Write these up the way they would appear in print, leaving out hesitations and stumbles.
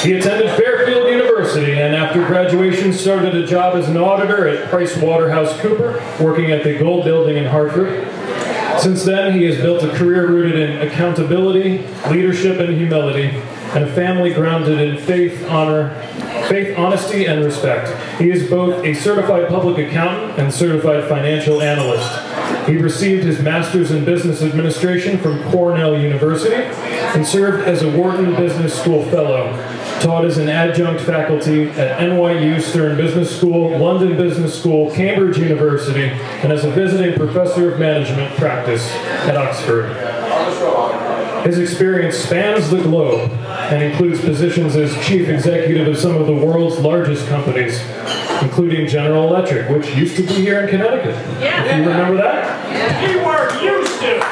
He attended Fairfield University and after graduation started a job as an auditor at PricewaterhouseCoopers, working at the Gold Building in Hartford. Since then, he has built a career rooted in accountability, leadership, and humility, and a family grounded in faith, honesty, and respect. He is both a certified public accountant and certified financial analyst. He received his master's in business administration from Cornell University and served as a Wharton Business School Fellow. Taught as an adjunct faculty at NYU Stern Business School, London Business School, Cambridge University, and as a visiting professor of management practice at Oxford. His experience spans the globe and includes positions as chief executive of some of the world's largest companies, including General Electric, which used to be here in Connecticut. Yeah. If you remember that? Keyword, used to.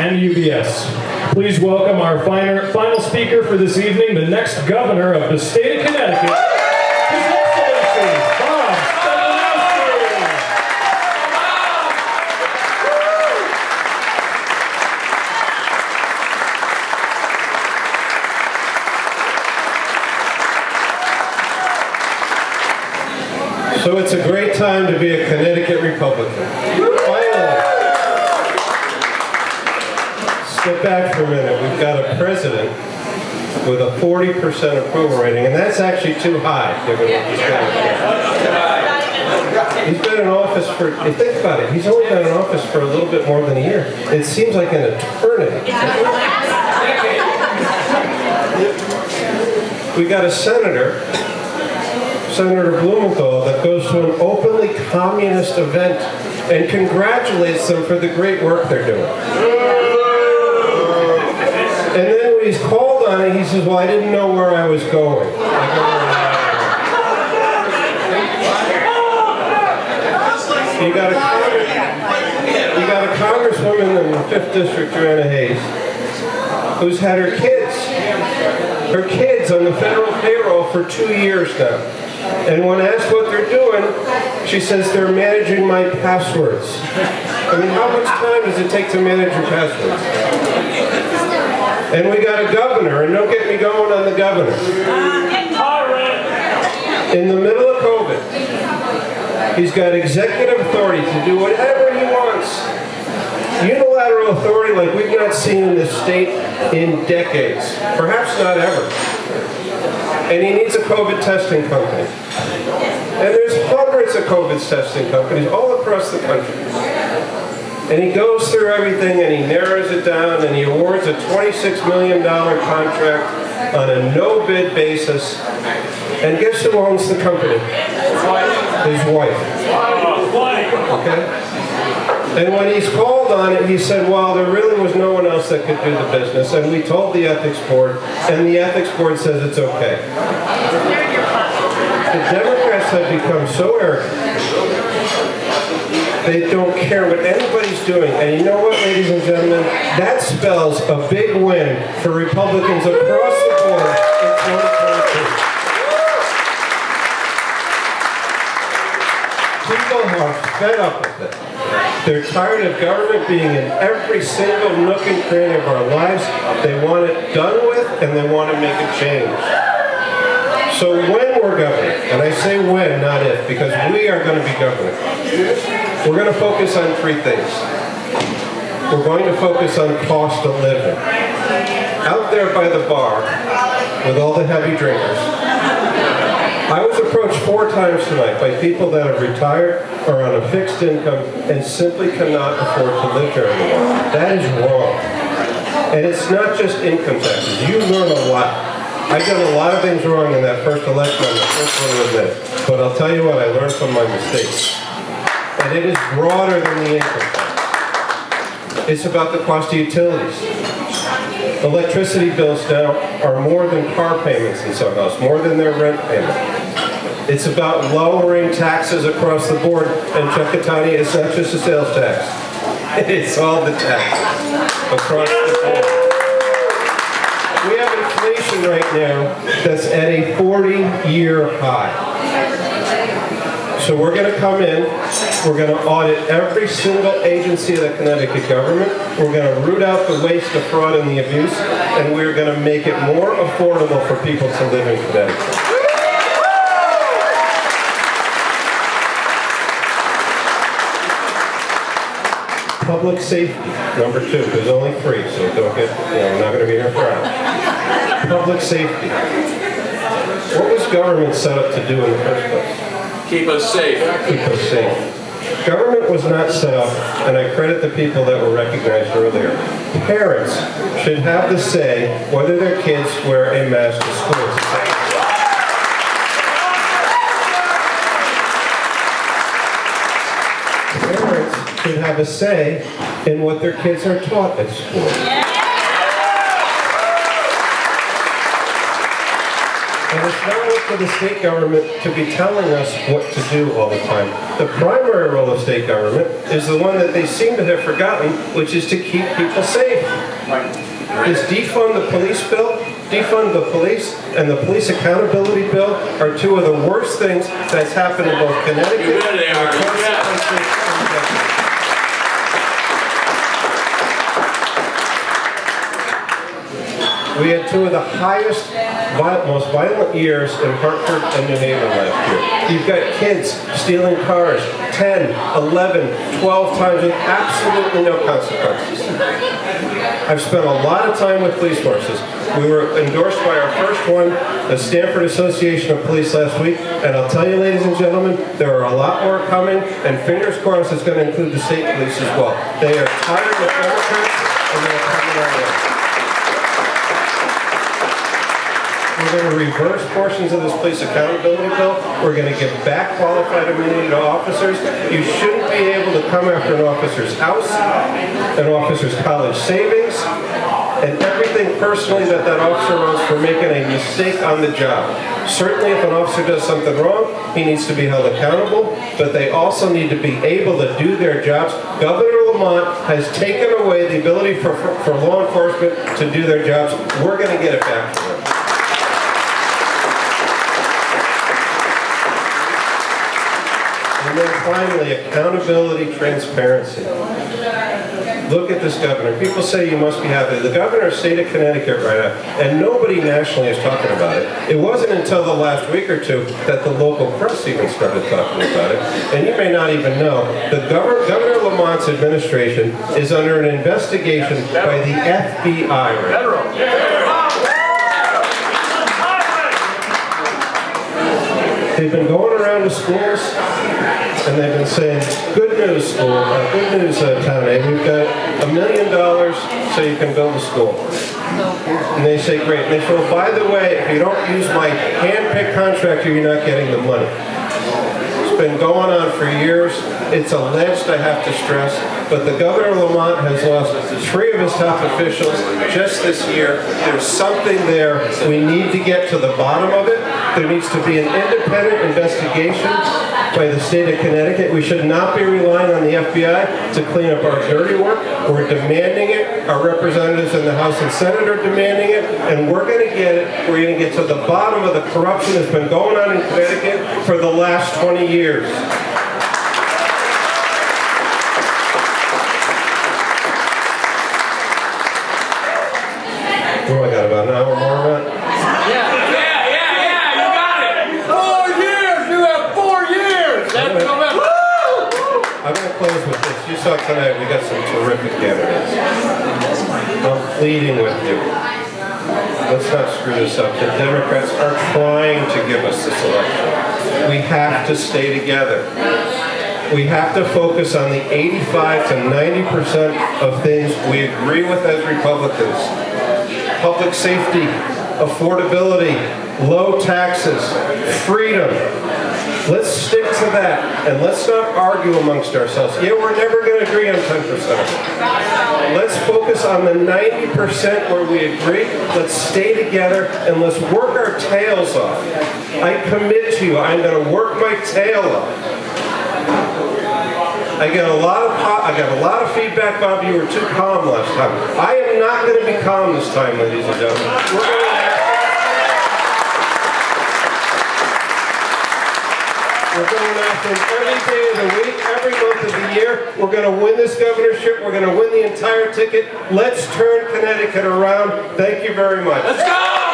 And UBS. Please welcome our final speaker for this evening, the next governor of the state of Connecticut, His Excellency Bob Stefanowski. So it's a great time to be a Connecticut Republican. Finally. Step back for a minute. We've got a president with a 40% approval rating, and that's actually too high, given what he's got. He's been in office for, think about it, he's only been in office for a little bit more than a year. It seems like an eternity. We got a Senator Blumenthal, that goes to an openly communist event and congratulates them for the great work they're doing. And then when he's called on it, he says, well, I didn't know where I was going. You got a congresswoman in the 5th District, Joanna Hayes, who's had her kids on the federal payroll for 2 years now. And when asked what they're doing, she says they're managing my passwords. I mean, how much time does it take to manage your passwords? And we got a governor, and don't get me going on the governor. In the middle of COVID, he's got executive authority to do whatever he wants. Unilateral authority like we've not seen in this state in decades, perhaps not ever. And he needs a COVID testing company. And there's hundreds of COVID testing companies all across the country. And he goes through everything and he narrows it down and he awards a $26 million contract on a no-bid basis. And guess who owns the company? His wife. Okay? And when he's called on it, he said, well, there really was no one else that could do the business. And we told the ethics board, and the ethics board says it's okay. The Democrats have become so arrogant. They don't care what anybody's doing. And you know what, ladies and gentlemen? That spells a big win for Republicans across the board in 2022. People are fed up with it. They're tired of government being in every single nook and cranny of our lives. They want it done with, and they want to make a change. So when we're governing, and I say when, not if, because we are going to be governing, we're going to focus on 3 things. We're going to focus on cost of living. Out there by the bar, with all the heavy drinkers, I was approached 4 times tonight by people that have retired or on a fixed income and simply cannot afford to live here anymore. That is wrong. And it's not just income taxes. You learn a lot. I've done a lot of things wrong in that first election. I'm the first one to admit. But I'll tell you what, I learned from my mistakes. And it is broader than the income tax. It's about the cost of utilities. Electricity bills now are more than car payments in some houses, more than their rent payment. It's about lowering taxes across the board. And Chuck Catania, it's not just a sales tax. It's all the taxes across the board. We have inflation right now that's at a 40-year high. So we're going to come in, we're going to audit every single agency of the Connecticut government, we're going to root out the waste, the fraud, and the abuse, and we're going to make it more affordable for people to live in Connecticut. Public safety, number 2. There's only 3, so don't get, we're not going to be here for hours. Public safety. What was government set up to do in the first place? Keep us safe. Keep us safe. Government was not set up, and I credit the people that were recognized earlier. Parents should have the say whether their kids wear a mask to school. Parents should have a say in what their kids are taught at school. And it's not up to the state government to be telling us what to do all the time. The primary role of state government is the one that they seem to have forgotten, which is to keep people safe. This defund the police bill, defund the police, and the police accountability bill are 2 of the worst things that's happened in both Connecticut and across the country. We had 2 of the highest, most violent years in Hartford and New Haven last year. You've got kids stealing cars 10, 11, 12 times with absolutely no consequences. I've spent a lot of time with police forces. We were endorsed by our first one, the Stanford Association of Police, last week, and I'll tell you, ladies and gentlemen, there are a lot more coming, and fingers crossed it's going to include the state police as well. They are tired of Democrats, and they are coming our way. We're going to reverse portions of this police accountability bill. We're going to give back qualified immunity to officers. You shouldn't be able to come after an officer's house, an officer's college savings, and everything personally that officer owns for making a mistake on the job. Certainly if an officer does something wrong, he needs to be held accountable, but they also need to be able to do their jobs. Governor Lamont has taken away the ability for law enforcement to do their jobs. We're going to get it back for them. And then finally, accountability, transparency. Look at this governor. People say you must be happy. The governor of the state of Connecticut right now, and nobody nationally is talking about it. It wasn't until the last week or 2 that the local press even started talking about it. And you may not even know, the Governor Lamont's administration is under an investigation by the FBI right now. They've been going around to schools, and they've been saying, good news, school, good news, town aid, we've got $1 million so you can build a school. And they say, great. And they say, well, by the way, if you don't use my hand-picked contractor, you're not getting the money. It's been going on for years. It's alleged, I have to stress, but the Governor of Lamont has lost 3 of his top officials just this year. There's something there. We need to get to the bottom of it. There needs to be an independent investigation by the state of Connecticut. We should not be relying on the FBI to clean up our dirty work. We're demanding it. Our representatives in the House and Senate are demanding it, and we're going to get it. We're going to get to the bottom of the corruption that's been going on in Connecticut for the last 20 years. Oh, I got about an hour more of that. You got it. 4 years. You have 4 years. That's November. I'm going to close with this. You saw tonight we got some terrific candidates. I'm pleading with you. Let's not screw this up. The Democrats are trying to give us this election. We have to stay together. We have to focus on the 85 to 90% of things we agree with as Republicans. Public safety, affordability, low taxes, freedom. Let's stick to that, and let's not argue amongst ourselves. Yeah, we're never going to agree on 10%. Let's focus on the 90% where we agree. Let's stay together, and let's work our tails off. I commit to you, I'm going to work my tail off. I got a lot of feedback, Bob. You were too calm last time. I am not going to be calm this time, ladies and gentlemen. We're We're going after him every day of the week, every month of the year. We're going to win this governorship. We're going to win the entire ticket. Let's turn Connecticut around. Thank you very much. Let's go!